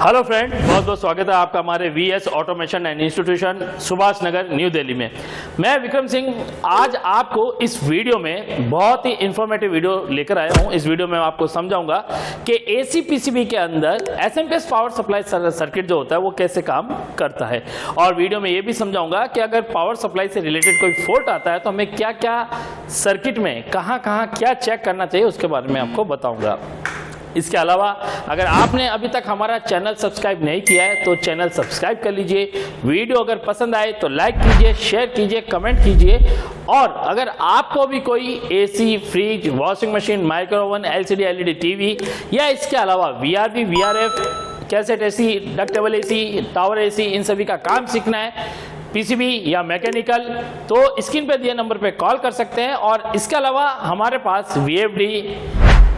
Hello friend, बहुत बहुत स्वागत है आपका हमारे VS automation and institution Subhash Nagar New Delhi में। मैं विक्रम सिंह आज आपको इस वीडियो में बहुत ही इंफॉर्मेटिव वीडियो लेकर आया हूं। इस वीडियो में आपको समझाऊंगा कि एसी पीसीबी के अंदर एसएमपीएस पावर सप्लाई सर्किट जो होता है वो कैसे काम करता है, और वीडियो में ये भी समझाऊंगा कि अगर पावर सप्लाई से रिलेटेड कोई फॉल्ट आता है तो हमें क्या क्या सर्किट में कहाँ क्या चेक करना चाहिए उसके बारे में आपको बताऊंगा। इसके अलावा अगर आपने अभी तक हमारा चैनल सब्सक्राइब नहीं किया है तो चैनल सब्सक्राइब कर लीजिए। वीडियो अगर पसंद आए तो लाइक कीजिए, शेयर कीजिए, कमेंट कीजिए। और अगर आपको भी कोई AC, fridge, washing machine, microwave, LCD, LED TV या इसके अलावा VRV, VRF, cassette AC, ductable AC, tower AC, इन सभी का काम सीखना है, पीसीबी या मैकेनिकल, तो स्क्रीन पे दिए नंबर पे कॉल कर सकते हैं। और इसके अलावा हमारे पास वीएफडी,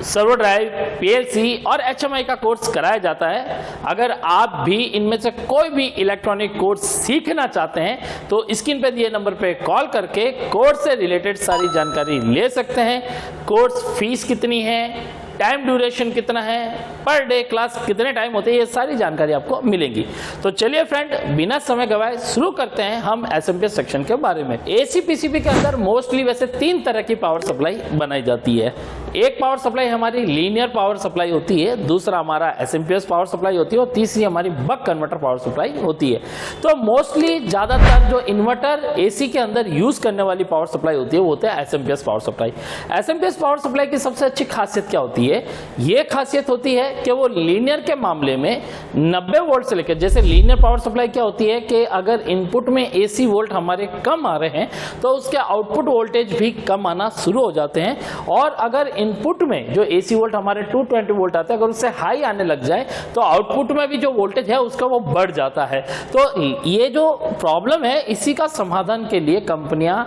सर्वर ड्राइव, पीएलसी और एचएमआई का कोर्स कराया जाता है। अगर आप भी इनमें से कोई भी इलेक्ट्रॉनिक कोर्स सीखना चाहते हैं तो स्क्रीन पे दिए नंबर पे कॉल करके कोर्स से रिलेटेड सारी जानकारी ले सकते हैं। कोर्स फीस कितनी है, टाइम ड्यूरेशन कितना है, पर डे क्लास कितने टाइम होते हैं, ये सारी जानकारी आपको मिलेंगी। तो चलिए फ्रेंड, बिना समय गवाए शुरू करते हैं हम एसएमपीएस सेक्शन के बारे में। एसी पीसीबी के अंदर मोस्टली वैसे 3 तरह की पावर सप्लाई बनाई जाती है। एक पावर सप्लाई हमारी लीनियर पावर सप्लाई होती है, दूसरा हमारा एसएमपीएस पावर सप्लाई होती है और तीसरी हमारी बक कन्वर्टर पावर सप्लाई होती है। तो मोस्टली ज़्यादातर जो इन्वर्टर एसी के अंदर यूज करने वाली पावर सप्लाई होती है वो होता है SMPS power supply. SMPS power supply की सबसे अच्छी खासियत क्या होती है? ये खासियत होती है कि वो लीनियर के मामले में 90 वोल्ट से लेकर, जैसे लीनियर पावर सप्लाई क्या होती है कि अगर इनपुट में एसी वोल्ट हमारे कम आ रहे हैं तो उसके आउटपुट वोल्टेज भी कम आना शुरू हो जाते हैं। और अगर इनपुट में जो एसी वोल्ट हमारे 220 वोल्ट आते हैं अगर उससे हाई आने लग जाए तो आउटपुट में भी जो वोल्टेज है उसका वो बढ़ जाता है। तो ये जो प्रॉब्लम है इसी का समाधान के लिए कंपनियां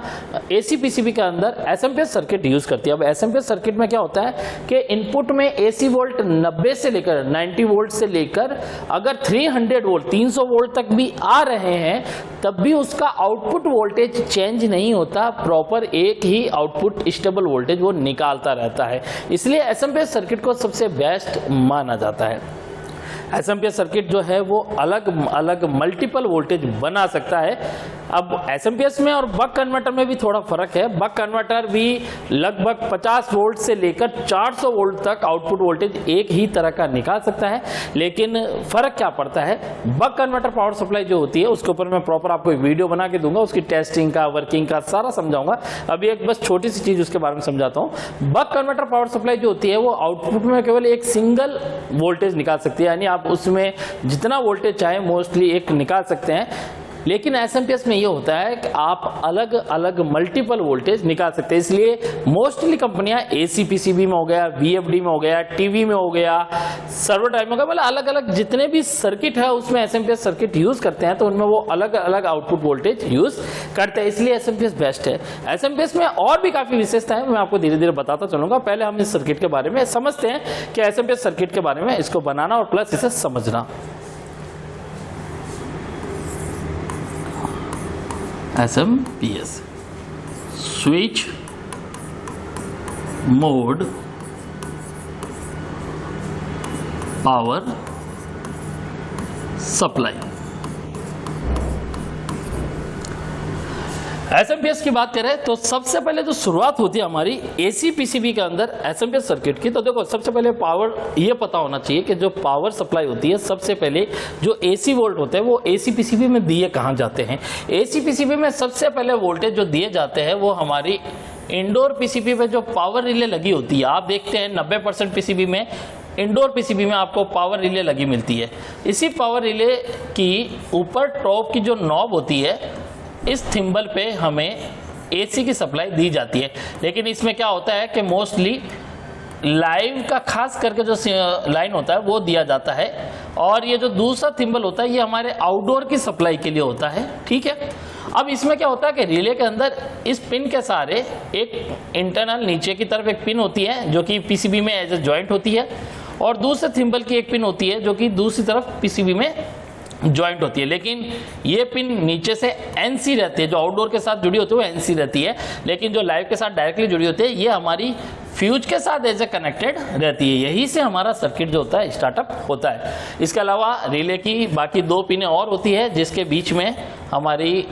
एसी पीसीबी के अंदर एसएमपीएस सर्किट यूज करती है। अब एसएमपीएस सर्किट में क्या होता है कि इनपुट में एसी वोल्ट 90 से लेकर 90 वोल्ट से लेकर अगर 300 वोल्ट 300 वोल्ट तक भी आ रहे हैं तब भी उसका आउटपुट वोल्टेज चेंज नहीं होता, प्रॉपर एक ही आउटपुट स्टेबल वोल्टेज वो निकालता रहता है। इसलिए एसएमपीएस सर्किट को सबसे बेस्ट माना जाता है। एसएमपीएस सर्किट जो है वो अलग अलग मल्टीपल वोल्टेज बना सकता है। अब एसएमपीएस में और बक कन्वर्टर में भी थोड़ा फर्क है। बक कन्वर्टर भी लगभग 50 वोल्ट से लेकर 400 वोल्ट तक आउटपुट वोल्टेज एक ही तरह का निकाल सकता है। लेकिन फर्क क्या पड़ता है? बक कन्वर्टर पावर सप्लाई जो होती है उसके ऊपर मैं प्रॉपर आपको एक वीडियो बना के दूंगा, उसकी टेस्टिंग का, वर्किंग का सारा समझाऊंगा। अभी एक बस छोटी सी चीज उसके बारे में समझाता हूँ। बक कन्वर्टर पावर सप्लाई जो होती है वो आउटपुट में केवल एक सिंगल वोल्टेज निकाल सकती है, यानी आप उसमें जितना वोल्टेज चाहे मोस्टली एक निकाल सकते हैं। लेकिन एसएमपीएस में ये होता है कि आप अलग अलग मल्टीपल वोल्टेज निकाल सकते हैं। इसलिए मोस्टली कंपनियां एसी पीसीबी में हो गया, वीएफडी में हो गया, टीवी में हो गया, सर्वर ड्राइव में हो गया, मतलब अलग अलग जितने भी सर्किट है उसमें एसएमपीएस सर्किट यूज करते हैं तो उनमें वो अलग अलग आउटपुट वोल्टेज यूज करते हैं। इसलिए एसएमपीएस बेस्ट है। एसएमपीएस में और भी काफी विशेषता है, मैं आपको धीरे धीरे बताता चलूंगा। पहले हम इस सर्किट के बारे में समझते हैं कि एसएमपीएस सर्किट के बारे में, इसको बनाना और प्लस इसे समझना। SMPS switch mode power supply. SMPS की बात करें तो सबसे पहले जो शुरुआत होती है हमारी एसी पीसीबी के अंदर एसएमपीएस सर्किट की, तो देखो सबसे पहले पावर ये पता होना चाहिए कि जो पावर सप्लाई होती है सबसे पहले जो एसी वोल्ट होते हैं वो एसी पीसीबी में दिए कहाँ जाते हैं। एसी पीसीबी में सबसे पहले वोल्टेज जो दिए जाते हैं वो हमारी इंडोर पीसीबी में जो पावर रिले लगी होती है, आप देखते हैं 90% पीसीबी में, इंडोर पीसीबी में आपको पावर रिले लगी मिलती है। इसी पावर रिले की ऊपर टॉप की जो नॉब होती है इस थिम्बल पे हमें एसी की सप्लाई दी जाती है। लेकिन इसमें क्या होता है कि मोस्टली लाइव का खास करके जो लाइन होता है वो दिया जाता है, और ये जो दूसरा थिम्बल होता है ये हमारे आउटडोर की सप्लाई के लिए होता है। ठीक है, अब इसमें क्या होता है कि रिले के अंदर इस पिन के सहारे एक इंटरनल नीचे की तरफ एक पिन होती है जो कि पीसीबी में एज ए जॉइंट होती है, और दूसरे थिम्बल की एक पिन होती है जो कि दूसरी तरफ पीसीबी में ज्वाइंट होती है। लेकिन ये पिन नीचे से एनसी रहती है, जो आउटडोर के साथ जुड़ी होती है वो एनसी रहती है, लेकिन जो लाइव के साथ डायरेक्टली जुड़ी होती है ये हमारी फ्यूज के साथ ऐसे कनेक्टेड रहती है। यही से हमारा सर्किट जो होता है स्टार्टअप होता है। इसके अलावा रिले की बाकी 2 पिनें और होती है जिसके बीच में हमारी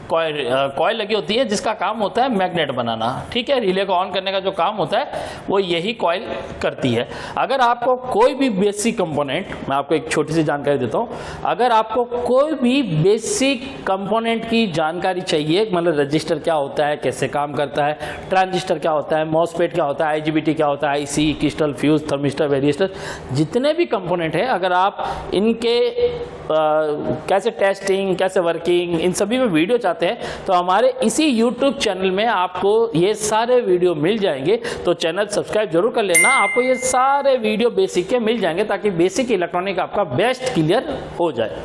कॉइल लगी होती है जिसका काम होता है मैग्नेट बनाना। ठीक है, रिले को ऑन करने का जो काम होता है वो यही कॉइल करती है। अगर आपको कोई भी बेसिक कंपोनेंट, मैं आपको एक छोटी सी जानकारी देता हूँ, अगर आपको कोई भी बेसिक कंपोनेंट की जानकारी चाहिए, मतलब रजिस्टर क्या होता है, कैसे काम करता है, ट्रांजिस्टर क्या होता है, मॉसफेट क्या होता है, आईजीबीटी क्या होता है, आईसी, क्रिस्टल, फ्यूज, थर्मिस्टर, वेरिएस्टर, जितने भी कंपोनेंट है, अगर आप इनके कैसे टेस्टिंग, कैसे वर्किंग, इन सभी में वीडियो चाहते हैं तो हमारे इसी YouTube चैनल में आपको ये सारे वीडियो मिल जाएंगे। तो चैनल सब्सक्राइब जरूर कर लेना, आपको ये सारे वीडियो बेसिक के मिल जाएंगे ताकि बेसिक इलेक्ट्रॉनिक आपका बेस्ट क्लियर हो जाए।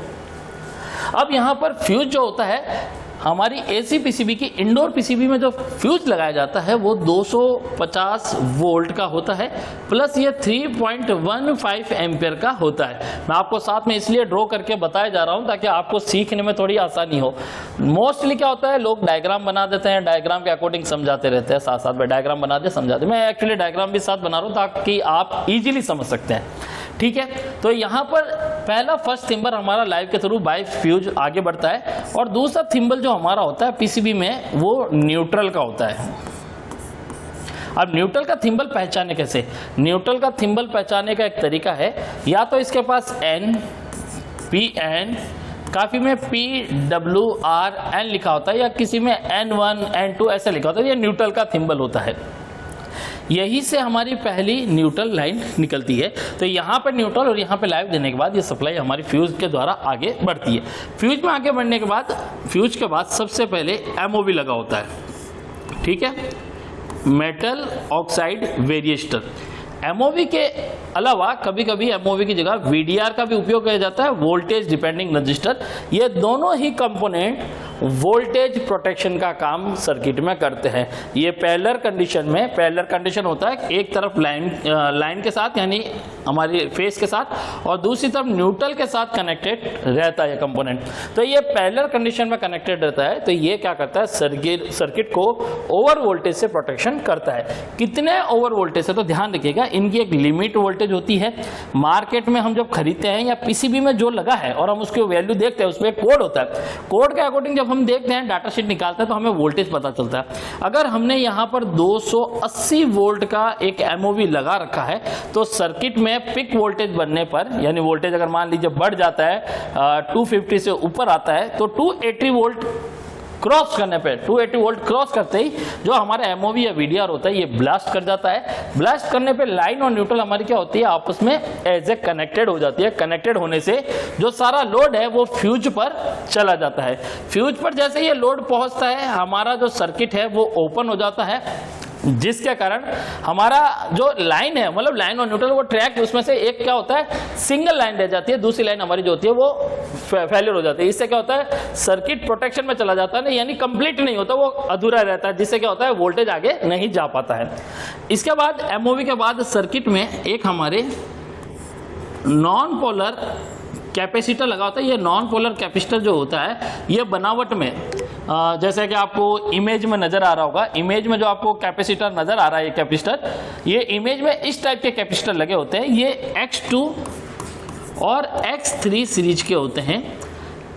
अब यहाँ पर फ्यूज जो होता है, हमारी एसी पीसीबी की इंडोर पीसीबी में जो फ्यूज लगाया जाता है वो 250 वोल्ट का होता है, प्लस ये 3.15 एम्पियर का होता है। मैं आपको साथ में इसलिए ड्रॉ करके बताया जा रहा हूँ ताकि आपको सीखने में थोड़ी आसानी हो। मोस्टली क्या होता है, लोग डायग्राम बना देते हैं, डायग्राम के अकॉर्डिंग समझाते रहते हैं, साथ साथ में डायग्राम बनाते समझाते। मैं एक्चुअली डायग्राम भी साथ बना रहा हूँ ताकि आप इजीली समझ सकते हैं। ठीक है, तो यहाँ पर पहला फर्स्ट थिम्बल हमारा लाइव के थ्रू बाय फ्यूज आगे बढ़ता है, और दूसरा थिम्बल जो हमारा होता है पीसीबी में वो न्यूट्रल का होता है। अब न्यूट्रल का थिम्बल पहचाने कैसे? न्यूट्रल का थिम्बल पहचाने का एक तरीका है, या तो इसके पास N, PN, काफ़ी में PWRN लिखा होता है, या किसी में N1, N2 ऐसे लिखा होता है, ये न्यूट्रल का थिम्बल होता है। यही से हमारी पहली न्यूट्रल लाइन निकलती है। तो यहाँ पर न्यूट्रल और यहाँ पे लाइव देने के बाद ये सप्लाई हमारी फ्यूज के द्वारा आगे बढ़ती है। फ्यूज में आगे बढ़ने के बाद, फ्यूज के बाद सबसे पहले एमओवी लगा होता है। ठीक है, मेटल ऑक्साइड वेरिएस्टर। एमओवी के अलावा कभी कभी एमओवी की जगह वीडीआर का भी उपयोग किया जाता है, वोल्टेज डिपेंडिंग रजिस्टर। ये दोनों ही कंपोनेंट वोल्टेज प्रोटेक्शन का काम सर्किट में करते हैं। ये पैरेलल कंडीशन में, पैरेलल कंडीशन होता है एक तरफ लाइन के साथ यानी हमारी फेस के साथ, और दूसरी तरफ न्यूट्रल के साथ कनेक्टेड रहता है ये कंपोनेंट। तो ये पैरेलल कंडीशन में कनेक्टेड रहता है, तो ये क्या करता है, सर्किट को ओवर वोल्टेज से प्रोटेक्शन करता है। कितने ओवर वोल्टेज से, तो ध्यान रखिएगा इनकी एक लिमिट वोल्टेज होती है। मार्केट में हम जब खरीदते हैं या पीसीबी में जो लगा है और हम उसकी वैल्यू देखते हैं, उसमें कोड होता है, कोड के अकॉर्डिंग जब हम देखते हैं, डाटा शीट निकालते हैं, तो हमें वोल्टेज पता चलता है। अगर हमने यहाँ पर 280 वोल्ट का एक एमओवी लगा रखा है, तो सर्किट में पिक वोल्टेज बनने पर, यानी वोल्टेज अगर मान लीजिए बढ़ जाता है 250 से ऊपर आता है, तो 280 वोल्ट क्रॉस करने पे, 280 वोल्ट क्रॉस करते ही जो हमारा एमओवी या वीडीआर होता है ये ब्लास्ट कर जाता है। ब्लास्ट करने पे लाइन और न्यूट्रल हमारी क्या होती है, आपस में एज ए कनेक्टेड हो जाती है। कनेक्टेड होने से जो सारा लोड है वो फ्यूज पर चला जाता है। फ्यूज पर जैसे ये लोड पहुंचता है, हमारा जो सर्किट है वो ओपन हो जाता है, जिसके कारण हमारा जो लाइन है, मतलब लाइन और न्यूट्रल वो ट्रैक, उसमें से एक क्या होता है, सिंगल लाइन रह जाती है, दूसरी लाइन हमारी जो होती है वो फेलियर हो जाती है। इससे क्या होता है, सर्किट प्रोटेक्शन में चला जाता है, यानी कंप्लीट नहीं होता, वो अधूरा रहता है, जिससे क्या होता है, वोल्टेज आगे नहीं जा पाता है। इसके बाद एमओवी के बाद सर्किट में एक हमारे नॉन पोलर कैपेसिटर लगा होता है। ये नॉन पोलर कैपेसिटर जो होता है, ये बनावट में जैसे कि आपको इमेज में नजर आ रहा होगा, इमेज में जो आपको कैपेसिटर नजर आ रहा है, ये कैपेसिटर, ये इमेज में इस टाइप के कैपेसिटर लगे होते हैं। ये X2 और X3 सीरीज के होते हैं।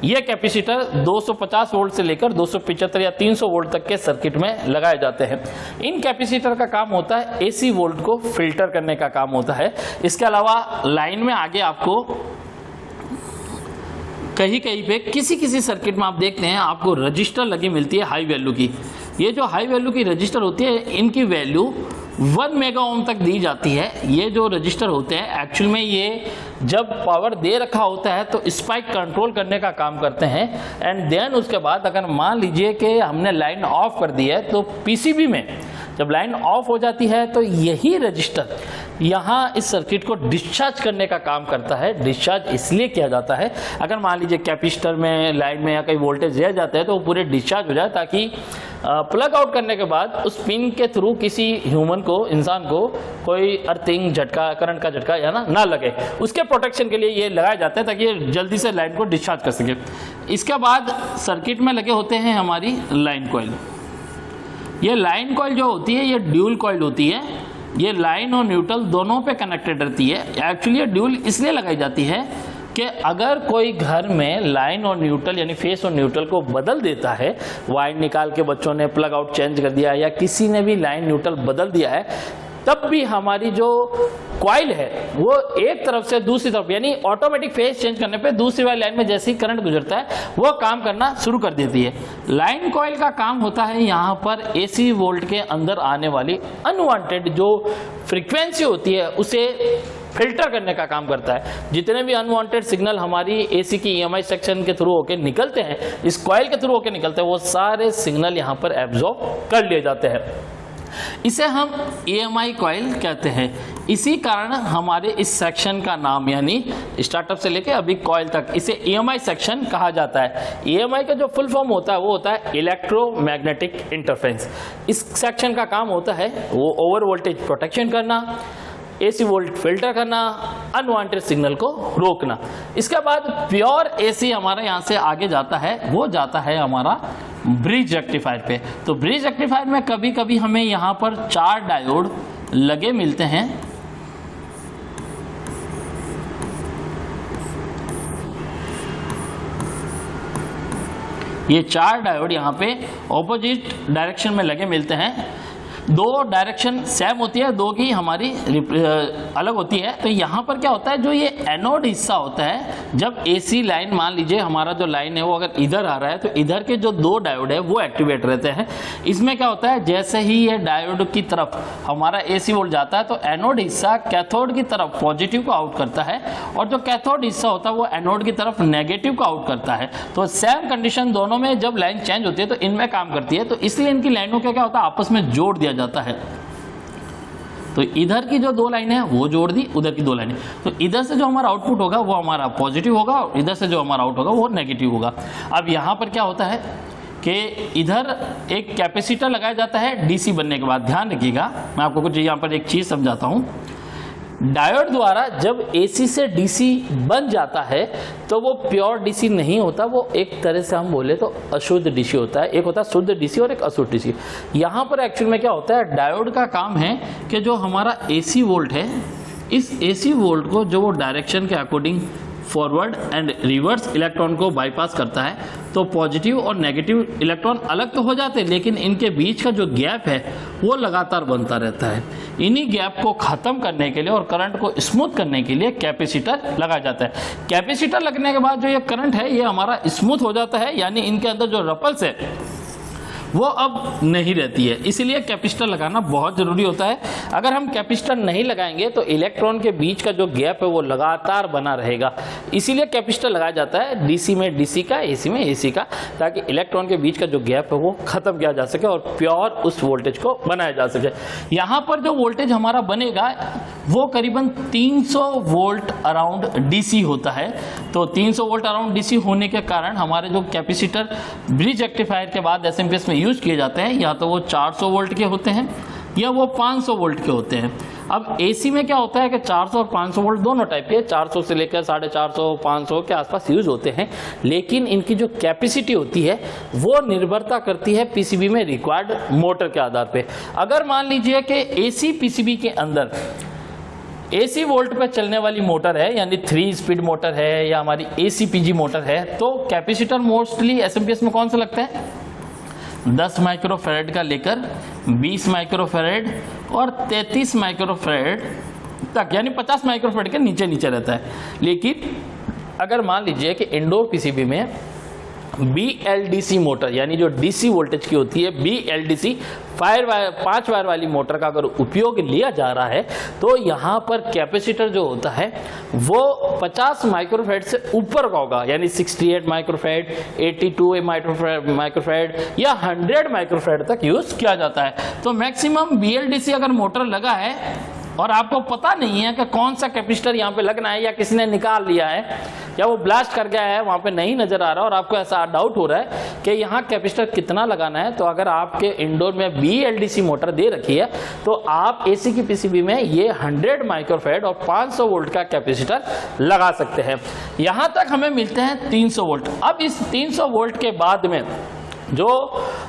ये कैपेसिटर 250 वोल्ट से लेकर 275 या 300 वोल्ट तक के सर्किट में लगाए जाते हैं। इन कैपेसिटर का काम होता है एसी वोल्ट को फिल्टर करने का काम होता है। इसके अलावा लाइन में आगे आपको कहीं कहीं पे किसी सर्किट में आप देखते हैं आपको रजिस्टर लगी मिलती है हाई वैल्यू की। ये जो हाई वैल्यू की रजिस्टर होती है, इनकी वैल्यू 1 मेगा ओम तक दी जाती है। ये जो रजिस्टर होते हैं एक्चुअल में ये जब पावर दे रखा होता है तो स्पाइक कंट्रोल करने का काम करते हैं। एंड देन उसके बाद अगर मान लीजिए कि हमने लाइन ऑफ कर दी है, तो पीसीबी में जब लाइन ऑफ हो जाती है तो यही रजिस्टर यहाँ इस सर्किट को डिस्चार्ज करने का काम करता है। डिस्चार्ज इसलिए किया जाता है, अगर मान लीजिए कैपेसिटर में, लाइन में या कहीं वोल्टेज रह जाता है तो वो पूरे डिस्चार्ज हो जाए, ताकि प्लग आउट करने के बाद उस पिन के थ्रू किसी ह्यूमन को, इंसान को कोई अर्थिंग झटका, करंट का झटका या ना लगे, उसके प्रोटेक्शन के लिए ये लगाया जाता है ताकि ये जल्दी से लाइन को डिस्चार्ज कर सके। इसके बाद सर्किट में लगे होते हैं हमारी लाइन कॉइल। ये लाइन कॉइल जो होती है ये ड्यूल कॉइल होती है। ये लाइन और न्यूट्रल दोनों पे कनेक्टेड रहती है। एक्चुअली ये ड्यूल इसलिए लगाई जाती है कि अगर कोई घर में लाइन और न्यूट्रल यानी फेस और न्यूट्रल को बदल देता है, वायर निकाल के बच्चों ने प्लग आउट चेंज कर दिया या किसी ने भी लाइन न्यूट्रल बदल दिया है, तब भी हमारी जो कॉइल है वो एक तरफ से दूसरी तरफ यानी ऑटोमेटिक फेस चेंज करने पे दूसरी वाली लाइन में जैसे ही करंट गुजरता है वो काम करना शुरू कर देती है। लाइन कॉइल का काम होता है यहाँ पर एसी वोल्ट के अंदर आने वाली अनवांटेड जो फ्रीक्वेंसी होती है उसे फिल्टर करने का काम करता है। जितने भी अनवांटेड सिग्नल हमारी एसी की EMI सेक्शन के थ्रू होकर निकलते हैं, इस कॉइल के थ्रू होकर निकलते हैं, वो सारे सिग्नल यहाँ पर एब्जॉर्ब कर लिए जाते हैं। इसे हम EMI कॉइल कहते हैं। इसी कारण हमारे इस सेक्शन का नाम यानी स्टार्टअप से लेके अभी कॉइल तक इसे EMI सेक्शन कहा जाता है। EMI का जो फुल फॉर्म होता है वो होता है इलेक्ट्रोमैग्नेटिक इंटरफेरेंस। इस सेक्शन का काम होता है वो ओवर वोल्टेज प्रोटेक्शन करना, एसी वोल्ट फिल्टर करना, अनवांटेड सिग्नल को रोकना। इसके बाद प्योर एसी हमारे यहाँ से आगे जाता है, वो जाता है हमारा ब्रिज रेक्टिफायर पे। तो ब्रिज रेक्टिफायर में कभी कभी हमें यहाँ पर 4 डायोड लगे मिलते हैं। ये 4 डायोड यहाँ पे ऑपोजिट डायरेक्शन में लगे मिलते हैं। 2 डायरेक्शन सेम होती है, 2 की हमारी अलग होती है। तो यहाँ पर क्या होता है, जो ये एनोड हिस्सा होता है, जब एसी लाइन मान लीजिए हमारा जो लाइन है वो अगर इधर आ रहा है तो इधर के जो 2 डायोड है वो एक्टिवेट रहते हैं। इसमें क्या होता है, जैसे ही ये डायोड की तरफ हमारा एसी वोल्ट जाता है तो एनोड हिस्सा कैथोड की तरफ पॉजिटिव को आउट करता है और जो कैथोड हिस्सा होता है वो एनोड की तरफ नेगेटिव को आउट करता है। तो सेम कंडीशन दोनों में जब लाइन चेंज होती है तो इनमें काम करती है। तो इसलिए इनकी लाइनों का क्या होता है, आपस में जोड़ दिया जाता है। तो इधर की जो 2 लाइनें हैं वो जोड़ दी, उधर की 2 लाइनें, तो इधर से जो हमारा आउटपुट होगा वो हमारा पॉजिटिव होगा और इधर से जो हमारा आउट होगा वो नेगेटिव होगा। अब यहाँ पर क्या होता है कि इधर एक कैपेसिटर लगाया जाता है डीसी बनने के बाद। ध्यान रखिएगा, मैं आपको कुछ यहाँ पर एक चीज़ समझाता हूँ। डायोड द्वारा जब एसी से डीसी बन जाता है तो वो प्योर डीसी नहीं होता, वो एक तरह से हम बोले तो अशुद्ध डीसी होता है। एक होता है शुद्ध डीसी और एक अशुद्ध डीसी। यहाँ पर एक्चुअल में क्या होता है, डायोड का काम है कि जो हमारा एसी वोल्ट है, इस एसी वोल्ट को जो वो डायरेक्शन के according forward and reverse electron को बाईपास करता है, तो पॉजिटिव और नेगेटिव इलेक्ट्रॉन अलग तो हो जाते हैं लेकिन इनके बीच का जो गैप है वो लगातार बनता रहता है। इन्हीं गैप को ख़त्म करने के लिए और करंट को स्मूथ करने के लिए कैपेसिटर लगाया जाता है। कैपेसिटर लगने के बाद जो ये करंट है ये हमारा स्मूथ हो जाता है, यानी इनके अंदर जो रपल्स है वो अब नहीं रहती है। इसीलिए कैपेसिटर लगाना बहुत ज़रूरी होता है। अगर हम कैपेसिटर नहीं लगाएंगे तो इलेक्ट्रॉन के बीच का जो गैप है वो लगातार बना रहेगा। इसीलिए कैपेसिटर लगाया जाता है, डीसी में डीसी का, एसी में एसी का, ताकि इलेक्ट्रॉन के बीच का जो गैप है वो ख़त्म किया जा सके और प्योर उस वोल्टेज को बनाया जा सके। यहाँ पर जो वोल्टेज हमारा बनेगा वो करीबन 300 वोल्ट अराउंड डीसी होता है। तो 300 वोल्ट अराउंड डीसी होने के कारण हमारे जो कैपेसिटर ब्रिज रेक्टिफायर के बाद एसएमपीएस में यूज किए जाते हैं, या तो वो 400 वोल्ट के होते हैं या वो 500 वोल्ट के होते हैं। अब एसी में क्या होता है कि 400 और 500 वोल्ट दोनों टाइप के, 400 से लेकर 450 500 के आसपास यूज होते हैं, लेकिन इनकी जो कैपेसिटी होती है वो निर्भरता करती है पीसीबी में रिक्वायर्ड मोटर के आधार पे। अगर मान लीजिए कि एसी पीसीबी के अंदर एसी वोल्ट पे चलने वाली मोटर है, यानी 3 स्पीड मोटर है या हमारी एसीपीजी मोटर है, तो कैपेसिटर मोस्टली एसएमपीएस में कौन सा लगता है, 10 माइक्रोफैराड का लेकर 20 माइक्रोफैराड और 33 माइक्रोफैराड तक, यानी 50 माइक्रोफैराड के नीचे नीचे रहता है। लेकिन अगर मान लीजिए कि इंडोर पीसीबी में BLDC मोटर, यानी जो डीसी वोल्टेज की होती है, BLDC 5 वायर वाली मोटर का अगर उपयोग लिया जा रहा है तो यहाँ पर कैपेसिटर जो होता है वो 50 माइक्रोफैराड से ऊपर का होगा, यानी 68 माइक्रोफैराड, 82 माइक्रोफैराड या 100 माइक्रोफैराड तक यूज किया जाता है। तो मैक्सिमम BLDC अगर मोटर लगा है और आपको पता नहीं है कि कौन सा कैपेसिटर यहाँ पे लगना है, या किसी ने निकाल लिया है या वो ब्लास्ट कर गया है, वहाँ पे नहीं नज़र आ रहा और आपको ऐसा डाउट हो रहा है कि यहाँ कैपेसिटर कितना लगाना है, तो अगर आपके इंडोर में BLDC मोटर दे रखी है तो आप एसी की पीसीबी में ये 100 माइक्रोफैराड और 500 वोल्ट का कैपेसिटर लगा सकते हैं। यहाँ तक हमें मिलते हैं 300 वोल्ट। अब इस 300 वोल्ट के बाद में जो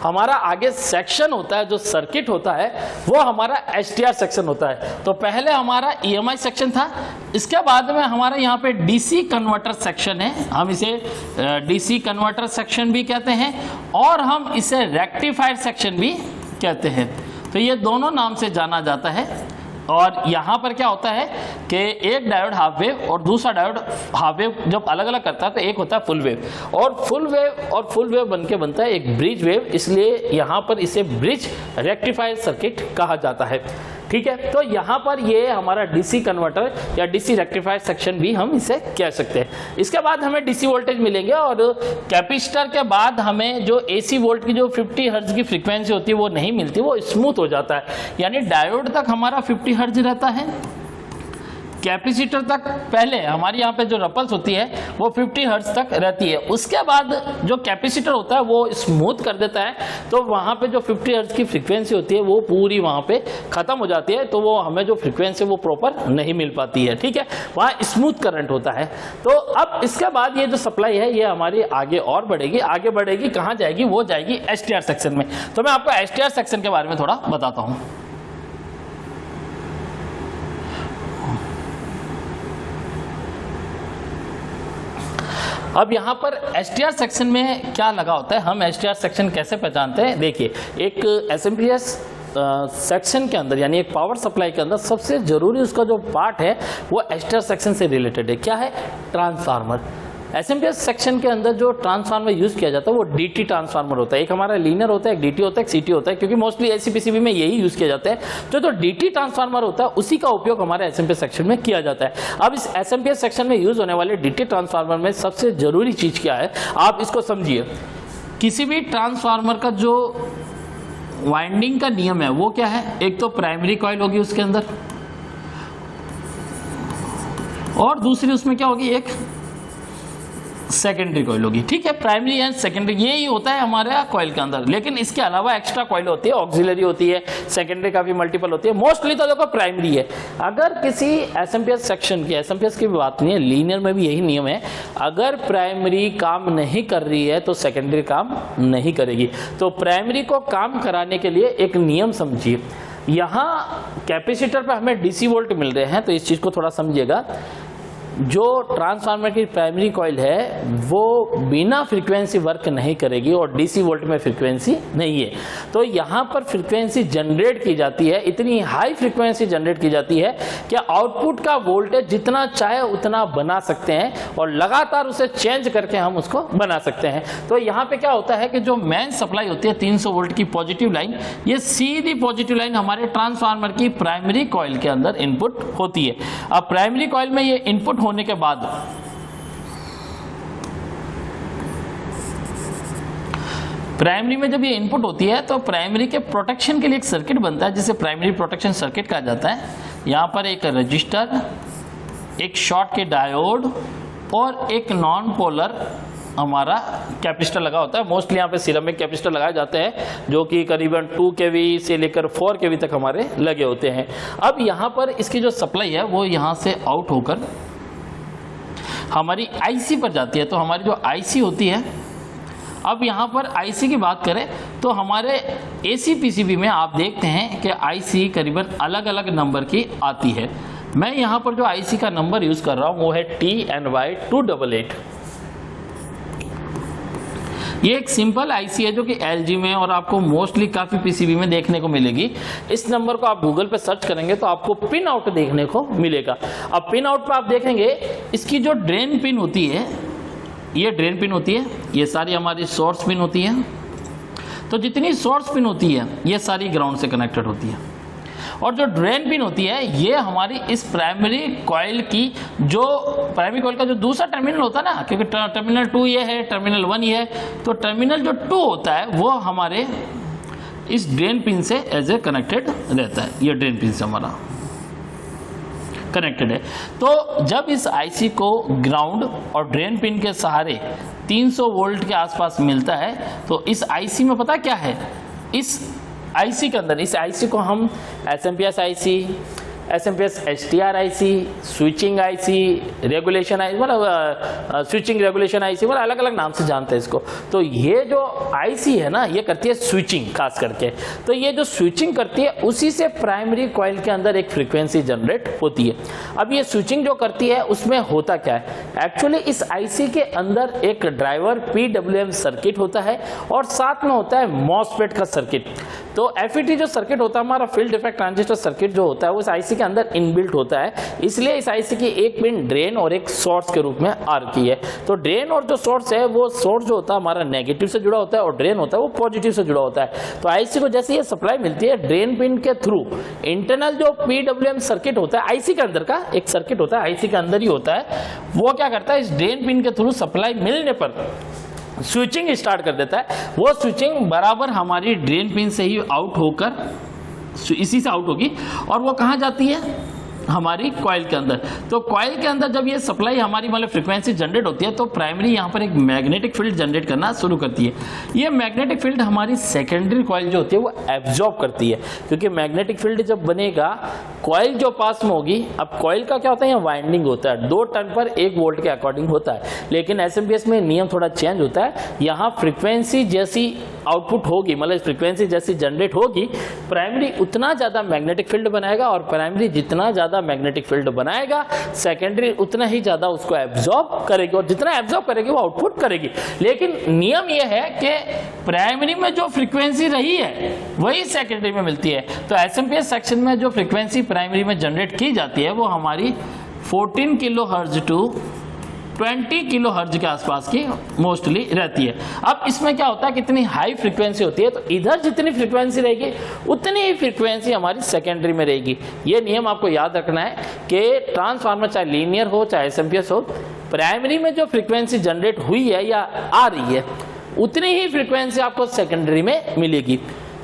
हमारा आगे सेक्शन होता है, जो सर्किट होता है, वो हमारा STR सेक्शन होता है। तो पहले हमारा EMI सेक्शन था, इसके बाद में हमारा यहाँ पे DC कन्वर्टर सेक्शन है, हम इसे DC कन्वर्टर सेक्शन भी कहते हैं और हम इसे रेक्टिफायर सेक्शन भी कहते हैं। तो ये दोनों नाम से जाना जाता है। और यहाँ पर क्या होता है कि एक डायोड हाफ वेव और दूसरा डायोड हाफ वेव जब अलग अलग करता है तो एक होता है फुल वेव, और फुल वेव बन के बनता है एक ब्रिज वेव, इसलिए यहाँ पर इसे ब्रिज रेक्टिफायर सर्किट कहा जाता है। ठीक है, तो यहाँ पर ये हमारा DC कन्वर्टर या DC रेक्टिफायर सेक्शन भी हम इसे कह सकते हैं। इसके बाद हमें DC वोल्टेज मिलेंगे और कैपेसिटर के बाद हमें जो AC वोल्ट की जो 50 हर्ट्ज की फ्रीक्वेंसी होती है वो नहीं मिलती, वो स्मूथ हो जाता है, यानी डायोड तक हमारा 50 हर्ट्ज रहता है, कैपेसिटर तक पहले हमारी यहाँ पे जो रपल्स होती है वो 50 हर्ट्ज तक रहती है। उसके बाद जो कैपेसिटर होता है वो स्मूथ कर देता है, तो वहाँ पे जो 50 हर्ट्ज की फ्रीक्वेंसी होती है वो पूरी वहाँ पे खत्म हो जाती है, तो वो हमें जो फ्रीक्वेंसी वो प्रॉपर नहीं मिल पाती है। ठीक है, वहाँ स्मूथ करंट होता है। तो अब इसके बाद ये जो सप्लाई है ये हमारी आगे और बढ़ेगी, कहाँ जाएगी? वो जाएगी STR सेक्शन में। तो मैं आपको STR सेक्शन के बारे में थोड़ा बताता हूँ। अब यहाँ पर STR सेक्शन में क्या लगा होता है, हम STR सेक्शन कैसे पहचानते हैं? देखिए, एक SMPS सेक्शन के अंदर यानी एक पावर सप्लाई के अंदर सबसे जरूरी उसका जो पार्ट है वो STR सेक्शन से रिलेटेड है। क्या है? ट्रांसफार्मर। SMPS सेक्शन के अंदर जो ट्रांसफार्मर यूज किया जाता है वो DT ट्रांसफार्मर होता है। एक हमारा लीनियर होता है, एक DT होता है, एक CT होता है, क्योंकि मोस्टली ACPCB में यही यूज किया जाता है। तो DT ट्रांसफार्मर होता है उसी का उपयोग हमारे SMPS सेक्शन में किया जाता है। अब इस SMPS सेक्शन में यूज होने वाले DT ट्रांसफार्मर में सबसे जरूरी चीज क्या है, आप इसको समझिए। किसी भी ट्रांसफार्मर का जो वाइंडिंग का नियम है वो क्या है? एक तो प्राइमरी कॉइल होगी उसके अंदर, और दूसरी उसमें क्या होगी? एक सेकेंडरी कॉइल होगी। ठीक है, प्राइमरी एंड सेकेंडरी यही होता है हमारे कॉइल के अंदर, लेकिन इसके अलावा एक्स्ट्रा कॉइल होती है, ऑक्सिलरी होती है, सेकेंडरी का भी मल्टीपल होती है। मोस्टली तो देखो प्राइमरी है। अगर किसी SMPS सेक्शन की, SMPS की भी बात नहीं है, लीनियर में भी यही नियम है, अगर प्राइमरी काम नहीं कर रही है तो सेकेंडरी काम नहीं करेगी। तो प्राइमरी को काम कराने के लिए एक नियम समझिए। यहाँ कैपेसिटर पर हमें DC वोल्ट मिल रहे हैं, तो इस चीज को थोड़ा समझिएगा। जो ट्रांसफार्मर की प्राइमरी कॉइल है वो बिना फ्रीक्वेंसी वर्क नहीं करेगी और DC वोल्ट में फ्रीक्वेंसी नहीं है, तो यहाँ पर फ्रीक्वेंसी जनरेट की जाती है, इतनी हाई फ्रीक्वेंसी जनरेट की जाती है कि आउटपुट का वोल्टेज जितना चाहे उतना बना सकते हैं और लगातार उसे चेंज करके हम उसको बना सकते हैं। तो यहाँ पे क्या होता है कि जो मेन सप्लाई होती है 300 वोल्ट की पॉजिटिव लाइन, ये सीधी पॉजिटिव लाइन हमारे ट्रांसफार्मर की प्राइमरी कॉइल के अंदर इनपुट होती है। अब प्राइमरी कॉइल में ये इनपुट होने के बाद प्राइमरी में जब ये इनपुट होती है तो प्राइमरी के प्रोटेक्शन के लिए एक सर्किट बनता है जिसे प्राइमरी प्रोटेक्शन सर्किट कहा जाता है। यहां पर एक रजिस्टर, एक शॉर्ट के डायोड और एक नॉन पोलर हमारा कैपेसिटर लगा होता है। मोस्टली यहाँ पे सिरेमिक कैपेसिटर लगाए जाते हैं जो कि करीबन 2 kV से लेकर 4 kV तक हमारे लगे होते हैं। अब यहाँ पर इसकी जो सप्लाई है वो यहाँ से आउट होकर हमारी IC पर जाती है। तो हमारी जो IC होती है, अब यहाँ पर IC की बात करें तो हमारे ACPCB में आप देखते हैं कि IC करीबन अलग अलग नंबर की आती है। मैं यहाँ पर जो IC का नंबर यूज कर रहा हूँ वो है TNY288। ये एक सिंपल IC है जो कि LG में और आपको मोस्टली काफ़ी PCB में देखने को मिलेगी। इस नंबर को आप गूगल पे सर्च करेंगे तो आपको पिन आउट देखने को मिलेगा। अब पिन आउट पे आप देखेंगे इसकी जो ड्रेन पिन होती है, ये ड्रेन पिन होती है, ये सारी हमारी सोर्स पिन होती है। तो जितनी सोर्स पिन होती है ये सारी ग्राउंड से कनेक्टेड होती है, और जो ड्रेन पिन होती है ये हमारी इस प्राइमरी कॉइल की, जो प्राइमरी कॉइल का जो दूसरा टर्मिनल होता है ना, क्योंकि टर्मिनल 2 ये है, टर्मिनल 1 ये है, तो टर्मिनल जो 2 होता है वो हमारे इस ड्रेन पिन से एज ए कनेक्टेड रहता है। ये ड्रेन पिन से हमारा कनेक्टेड है। तो जब इस IC को ग्राउंड और ड्रेन पिन के सहारे 300 वोल्ट के आसपास मिलता है तो इस IC में पता क्या है, इस IC के अंदर, इस IC को हम SMPS IC, SMPS STR IC, switching IC, regulation IC, मतलब स्विचिंग रेगुलेशन IC, मतलब अलग अलग नाम से जानते हैं इसको। तो ये जो IC है ना, ये करती है स्विचिंग खास करके। तो ये जो स्विचिंग करती है उसी से प्राइमरी कॉइल के अंदर एक फ्रीक्वेंसी जनरेट होती है। अब ये स्विचिंग जो करती है उसमें होता क्या है, एक्चुअली इस IC के अंदर एक ड्राइवर PWM सर्किट होता है और साथ में होता है मॉसफेट का सर्किट। तो FET जो सर्किट होता है हमारा, फील्ड इफेक्ट ट्रांजिस्टर सर्किट जो होता है वो इस IC के अंदर इनबिल्ट होता है। इसलिए इस IC की एक पिन ड्रेन और एक सोर्स के रूप में आ रखी है। तो ड्रेन और जो सोर्स है, वो सोर्स जो होता है हमारा नेगेटिव से जुड़ा होता है और ड्रेन होता है वो पॉजिटिव से जुड़ा होता है। तो IC को जैसे ये सप्लाई मिलती है ड्रेन पिन के थ्रू, इंटरनल जो PWM सर्किट होता है IC के अंदर का एक सर्किट होता है, IC के अंदर ही होता है, वो क्या करता है, इस ड्रेन पिन के थ्रू सप्लाई मिलने पर स्विचिंग स्टार्ट कर देता है। वो स्विचिंग बराबर हमारी ड्रेन पिन से ही आउट होकर, इसी से आउट होगी और वो कहाँ जाती है, हमारी कॉइल के अंदर। तो कॉइल के अंदर जब ये सप्लाई हमारी मतलब फ्रीक्वेंसी जनरेट होती है तो प्राइमरी यहाँ पर एक मैग्नेटिक फील्ड जनरेट करना शुरू करती है। ये मैग्नेटिक फील्ड हमारी सेकेंडरी कॉइल जो होती है वो एब्जॉर्ब करती है, क्योंकि मैग्नेटिक फील्ड जब बनेगा कॉइल जो पास में होगी, अब कॉइल का क्या होता है, यहाँ वाइंडिंग होता है, 2 टर्न पर 1 वोल्ट के अकॉर्डिंग होता है। लेकिन SMPS में नियम थोड़ा चेंज होता है, यहाँ फ्रीक्वेंसी जैसी आउटपुट होगी, मतलब फ्रीक्वेंसी जैसी जनरेट होगी, प्राइमरी उतना ज़्यादा मैग्नेटिक फील्ड बनाएगा और प्राइमरी जितना ज़्यादा मैग्नेटिक फील्ड बनाएगा सेकेंडरी उतना ही ज़्यादा उसको एब्जॉर्ब करेगी और जितना एब्जॉर्ब करेगी वो आउटपुट करेगी। लेकिन नियम यह है कि प्राइमरी में जो फ्रीक्वेंसी रही है वही सेकेंडरी में मिलती है। तो SMPS सेक्शन में जो फ्रीक्वेंसी प्राइमरी में जनरेट की जाती है वो हमारी 14 किलोहर्ट्ज टू 20 किलोहर्ट्ज के आसपास की मोस्टली रहती है। अब इसमें क्या होता है, कितनी हाई फ्रीक्वेंसी होती है, तो इधर जितनी फ्रीक्वेंसी रहेगी उतनी ही फ्रीक्वेंसी हमारी सेकेंडरी में रहेगी। ये नियम आपको याद रखना है कि ट्रांसफार्मर चाहे लीनियर हो चाहे SMPS हो, प्राइमरी में जो फ्रीक्वेंसी जनरेट हुई है या आ रही है उतनी ही फ्रीक्वेंसी आपको सेकेंडरी में मिलेगी।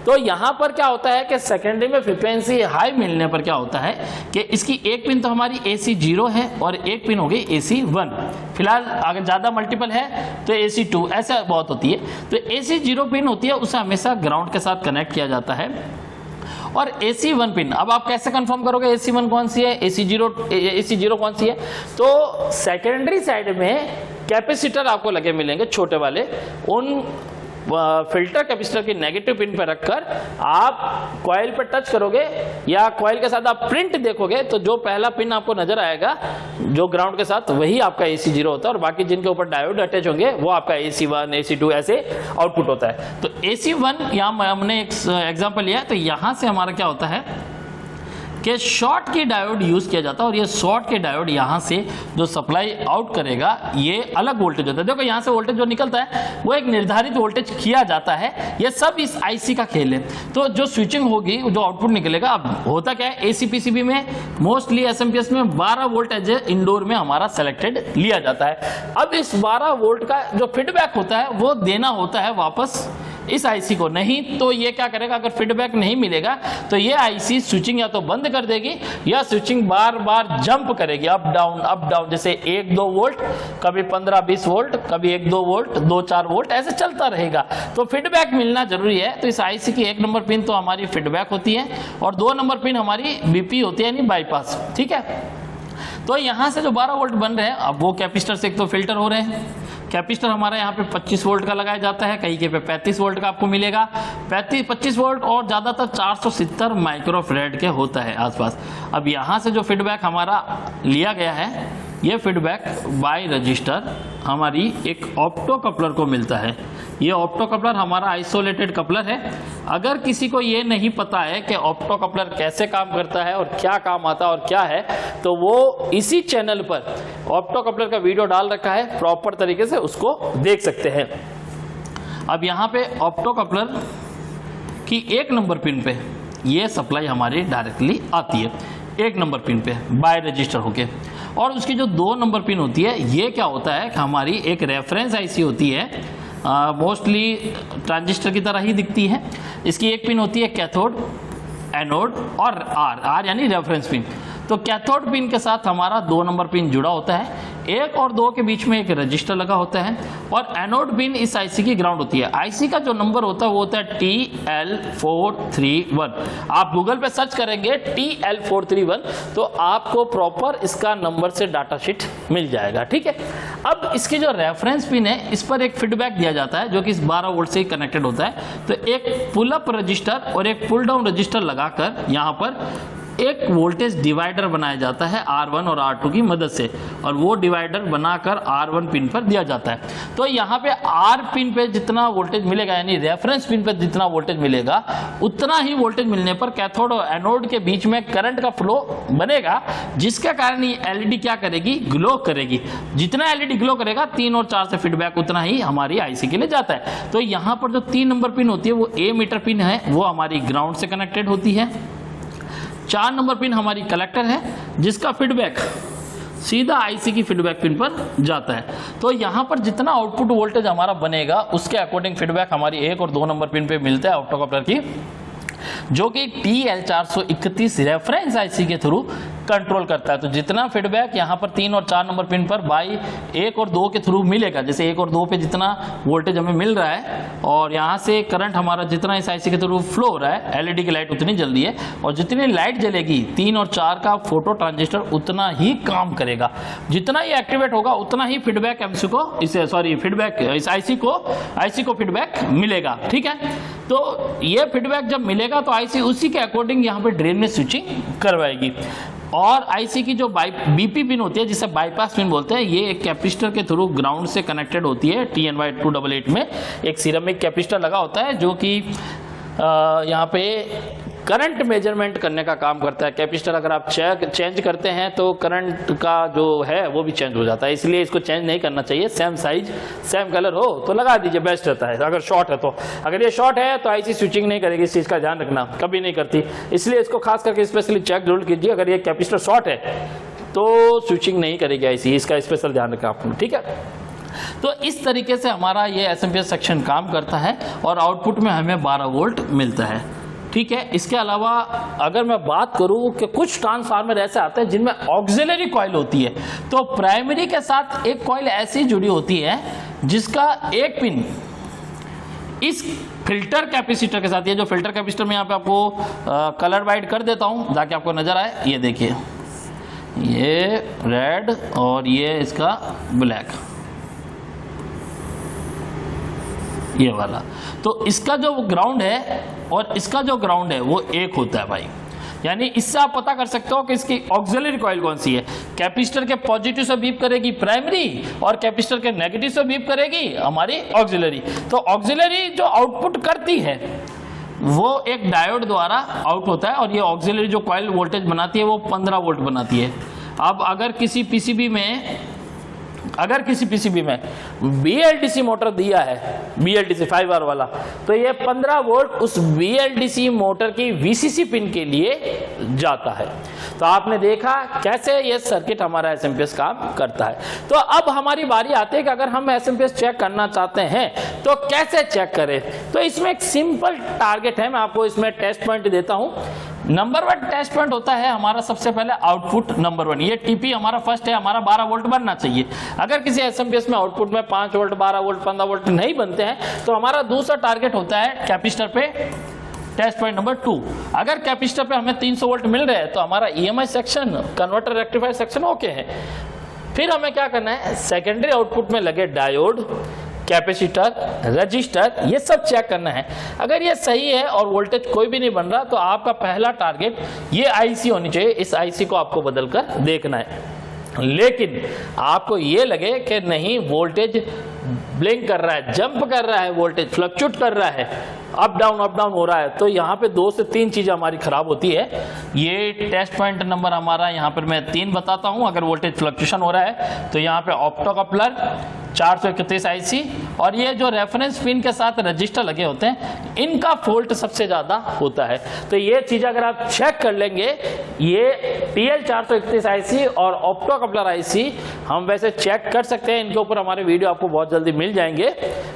तो यहाँ पर क्या होता है कि सेकेंडरी में फ्रीक्वेंसी हाई मिलने पर क्या होता है कि इसकी एक पिन तो हमारी AC0 है और एक पिन हो गई AC1। फिलहाल अगर ज़्यादा मल्टीपल है तो AC2, ऐसा बहुत होती है। तो AC0 पिन होती है उसे हमेशा ग्राउंड के साथ कनेक्ट किया जाता है। और AC1 पिन, अब आप कैसे कंफर्म करोगे AC1 कौन सी है, AC0 कौन सी है? तो सेकेंडरी साइड में कैपेसिटर आपको लगे मिलेंगे छोटे वाले, उन फिल्टर कैपेसिटर की नेगेटिव पिन पर रखकर आप कॉइल पर टच करोगे या कॉइल के साथ आप प्रिंट देखोगे तो जो पहला पिन आपको नजर आएगा जो ग्राउंड के साथ वही आपका AC0 होता है और बाकी जिनके ऊपर डायोड अटैच होंगे वो आपका AC1 AC2 ऐसे आउटपुट होता है। तो AC1 यहाँ हमने एक एग्जाम्पल लिया है। तो यहाँ से हमारा क्या होता है कि शॉर्ट के डायोड यूज़ किया जाता है और ये शॉर्ट के डायोड यहाँ से जो सप्लाई आउट करेगा ये अलग वोल्टेज होता है। देखो यहाँ से वोल्टेज जो निकलता है वो एक निर्धारित वोल्टेज किया जाता है। ये सब इस IC का खेल है। तो जो स्विचिंग होगी जो आउटपुट निकलेगा, अब होता क्या है AC PCB में मोस्टली SMPS में 12 वोल्ट एज इंडोर में हमारा सेलेक्टेड लिया जाता है। अब इस 12 वोल्ट का जो फीडबैक होता है वो देना होता है वापस इस IC को, नहीं तो ये क्या करेगा, अगर फीडबैक नहीं मिलेगा तो ये IC स्विचिंग या तो बंद कर देगी या स्विचिंग बार बार जंप करेगी अप डाउन, जैसे 1-2 वोल्ट, कभी 15-20 वोल्ट, कभी 1-2 वोल्ट, 2-4 वोल्ट, ऐसे चलता रहेगा। तो फीडबैक मिलना जरूरी है। तो इस IC की 1 नंबर पिन तो हमारी फीडबैक होती है और 2 नंबर पिन हमारी BP होती है, यानी बाईपास। ठीक है, तो यहाँ से जो 12 वोल्ट बन रहे हैं अब वो कैपेसिटर से एक तो फिल्टर हो रहे हैं। कैपेसिटर हमारा यहाँ पे 25 वोल्ट का लगाया जाता है, कहीं के पे 35 वोल्ट का आपको मिलेगा, 25 वोल्ट और ज़्यादातर 470 माइक्रोफैराड के होता है आसपास। अब यहाँ से जो फीडबैक हमारा लिया गया है ये फीडबैक बाय रजिस्टर हमारी एक ऑप्टो कपलर को मिलता है। ये ऑप्टो कपलर हमारा आइसोलेटेड कपलर है। अगर किसी को ये नहीं पता है कि ऑप्टो कपलर कैसे काम करता है और क्या काम आता है और क्या है, तो वो इसी चैनल पर ऑप्टो कपलर का वीडियो डाल रखा है, प्रॉपर तरीके से उसको देख सकते हैं। अब यहाँ पे ऑप्टो कपलर की 1 नंबर पिन पे ये सप्लाई हमारी डायरेक्टली आती है, 1 नंबर पिन पे बाय रजिस्टर होके। और उसकी जो 2 नंबर पिन होती है ये क्या होता है, हमारी एक रेफरेंस IC होती है, मोस्टली ट्रांजिस्टर की तरह ही दिखती है। इसकी 1 पिन होती है कैथोड, एनोड और R यानी रेफरेंस पिन। तो कैथोड पिन के साथ हमारा 2 नंबर पिन जुड़ा होता है। 1 और 2 के बीच में एक रजिस्टर लगा होता है और एनोड पिन इस आईसी की ग्राउंड होती है। आईसी का जो नंबर होता है वो होता है TL431। आप गूगल पे सर्च करेंगे TL431 तो आपको प्रॉपर इसका नंबर से डाटा शीट मिल जाएगा, ठीक है। अब इसकी जो रेफरेंस पिन है इस पर एक फीडबैक दिया जाता है जो कि इस 12 वोल्ट से ही कनेक्टेड होता है। तो एक पुल अप रजिस्टर और एक पुल डाउन रजिस्टर लगाकर यहाँ पर एक वोल्टेज डिवाइडर बनाया जाता है R1 और R2 की मदद से, और वो डिवाइडर बनाकर R1 पिन पर दिया जाता है। तो यहाँ पे R पिन पे जितना वोल्टेज मिलेगा, यानी रेफरेंस पिन पे जितना वोल्टेज मिलेगा, उतना ही वोल्टेज मिलने पर कैथोड और एनोड के बीच में करंट का फ्लो बनेगा, जिसके कारण ये एलईडी क्या करेगी, ग्लो करेगी। जितना एलईडी ग्लो करेगा 3 और 4 से फीडबैक उतना ही हमारी आईसी के लिए जाता है। तो यहाँ पर जो 3 नंबर पिन होती है वो ए मीटर पिन है, वो हमारी ग्राउंड से कनेक्टेड होती है। 4 नंबर पिन हमारी कलेक्टर है जिसका फीडबैक सीधा आईसी की फीडबैक पिन पर जाता है। तो यहाँ पर जितना आउटपुट वोल्टेज हमारा बनेगा उसके अकॉर्डिंग फीडबैक हमारी 1 और 2 नंबर पिन पे मिलता है ऑप्टोकपलर की, जो कि TL431 रेफरेंस आईसी के थ्रू कंट्रोल करता है। तो जितना फीडबैक यहाँ पर 3 और 4 नंबर पिन पर बाई 1 और 2 के थ्रू मिलेगा, जैसे 1 और 2 पे जितना वोल्टेज हमें मिल रहा है और यहाँ से करंट हमारा जितना इस आईसी के थ्रू फ्लो हो रहा है, एलईडी की लाइट उतनी जल रही है, और जितनी लाइट जलेगी 3 और 4 का फोटो ट्रांजिस्टर उतना ही काम करेगा। जितना ही एक्टिवेट होगा उतना ही फीडबैक एमसी को फीडबैक इस आईसी को फीडबैक मिलेगा, ठीक है। तो ये फीडबैक जब मिलेगा तो आईसी उसी के अकॉर्डिंग यहाँ पे ड्रेन में स्विचिंग करवाएगी। और आईसी की जो बीपी पिन होती है जिसे बाईपास पिन बोलते हैं, ये एक कैपेसिटर के थ्रू ग्राउंड से कनेक्टेड होती है। TNY288 में एक सिरेमिक कैपेसिटर लगा होता है जो कि यहाँ पे करंट मेजरमेंट करने का काम करता है। कैपेसिटर अगर आप चेंज करते हैं तो करंट का जो है वो भी चेंज हो जाता है, इसलिए इसको चेंज नहीं करना चाहिए। सेम साइज सेम कलर हो तो लगा दीजिए, बेस्ट रहता है। अगर शॉर्ट है तो, अगर ये शॉर्ट है तो आईसी स्विचिंग नहीं करेगी, इस चीज़ का ध्यान रखना, कभी नहीं करती, इसलिए इसको खास करके स्पेशली चेक जरूर कीजिए। अगर ये कैपेसिटर शॉर्ट है तो स्विचिंग नहीं करेगी आईसी, इसका स्पेशल ध्यान रखना आपने, ठीक है। तो इस तरीके से हमारा ये एसएमपीएस सेक्शन काम करता है और आउटपुट में हमें 12 वोल्ट मिलता है, ठीक है। इसके अलावा अगर मैं बात करूं कि कुछ ट्रांसफार्मर ऐसे आते हैं जिनमें ऑक्सिलरी कॉइल होती है, तो प्राइमरी के साथ एक कॉइल ऐसी जुड़ी होती है जिसका एक पिन इस फिल्टर कैपेसिटर के साथ, ये जो फिल्टर कैपेसिटर में यहाँ पे आपको कलर वाइड कर देता हूं ताकि आपको नजर आए, ये देखिए, ये रेड और ये इसका ब्लैक, ये वाला। तो इसका जो ग्राउंड है और इसका जो ग्राउंड है वो एक होता है भाई, यानी इससे आप पता कर सकते हो कि इसकी ऑक्सिलरी कॉइल कौन सी है। कैपेसिटर के पॉजिटिव से बीप करेगी प्राइमरी और कैपेसिटर के नेगेटिव से बीप करेगी हमारी ऑक्सिलरी। तो ऑक्सिलरी जो आउटपुट करती है वो एक डायोड द्वारा आउट होता है, और ये ऑक्सिलरी जो कॉइल वोल्टेज बनाती है वो 15 वोल्ट बनाती है। अब अगर किसी पीसीबी में BLDC मोटर दिया है, BLDC 5R वाला, तो ये 15 वोल्ट उस BLDC मोटर की VCC पिन के लिए जाता है। तो आपने देखा कैसे ये सर्किट हमारा एसएमपीएस काम करता है। तो अब हमारी बारी आती है कि अगर हम एसएमपीएस चेक करना चाहते हैं तो कैसे चेक करें। तो इसमें एक सिंपल टारगेट है, मैं आपको इसमें टेस्ट पॉइंट देता हूं। नंबर 1 टेस्ट पॉइंट होता है हमारा सबसे पहले आउटपुट नंबर 1, ये टीपी हमारा फर्स्ट है, हमारा 12 वोल्ट बनना चाहिए। अगर किसी एसएमपीएस में आउटपुट में 5 वोल्ट 12 वोल्ट 15 वोल्ट नहीं बनते हैं तो हमारा दूसरा टारगेट होता है कैपेसिटर पे टेस्ट पॉइंट नंबर 2। अगर कैपेसिटर पे हमें 300 वोल्ट मिल रहे हैं तो हमारा EMI section, converter rectifier section okay है। फिर हमें क्या करना है, सेकेंडरी आउटपुट में लगे डायोड, कैपेसिटर, रजिस्टर, ये सब चेक करना है। अगर ये सही है और वोल्टेज कोई भी नहीं बन रहा तो आपका पहला टारगेट ये आईसी होनी चाहिए, इस आईसी को आपको बदल कर देखना है। लेकिन आपको ये लगे कि नहीं वोल्टेज ब्लिंक कर रहा है, जंप कर रहा है, वोल्टेज फ्लक्चुएट कर रहा है, अप डाउन हो रहा है, तो यहाँ पे 2 से 3 चीज़ें हमारी खराब होती है। ये टेस्ट पॉइंट नंबर हमारा यहाँ पर मैं 3 बताता हूँ। अगर वोल्टेज फ्लक्चुएशन हो रहा है तो यहाँ पे ऑप्टोकपलर 431 आईसी और ये जो रेफरेंस पिन के साथ रजिस्टर लगे होते हैं इनका फॉल्ट सबसे ज़्यादा होता है। तो ये चीज़ अगर आप चेक कर लेंगे, ये TL431 आईसी और ऑप्टोकपलर आईसी हम वैसे चेक कर सकते हैं, इनके ऊपर हमारे वीडियो आपको बहुत जल्दी मिल जाएंगे।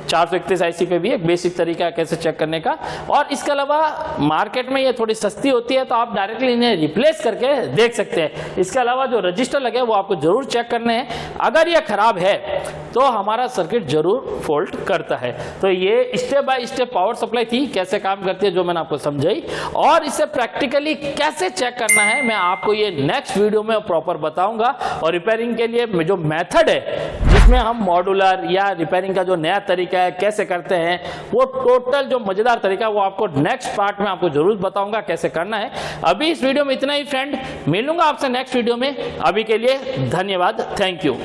431 IC पे भी एक बेसिक तरीका है कैसे चेक करने का। और इसके अलावा मार्केट में ये थोड़ी सस्ती होती है, तो आप डायरेक्टली इन्हें रिप्लेस करके देख सकते हैं। इसके अलावा जो रजिस्टर लगे वो आपको जरूर चेक करने हैं, अगर ये खराब है तो हमारा सर्किट जरूर फॉल्ट करता है। तो ये step by step power supply थी, कैसे काम करती है जो मैंने आपको समझाई, और इसे प्रैक्टिकली कैसे चेक करना है मैं आपको ये नेक्स्ट वीडियो में प्रॉपर बताऊंगा। और रिपेयरिंग के लिए जो मेथड है जिसमें हम मॉड्यूलर या रिपेयरिंग का जो नया तरीका है कैसे करते हैं, वो टोटल जो मजेदार तरीका वो आपको नेक्स्ट पार्ट में आपको जरूर बताऊंगा कैसे करना है। अभी इस वीडियो में इतना ही फ्रेंड, मिलूंगा आपसे नेक्स्ट वीडियो में। अभी के लिए धन्यवाद, थैंक यू।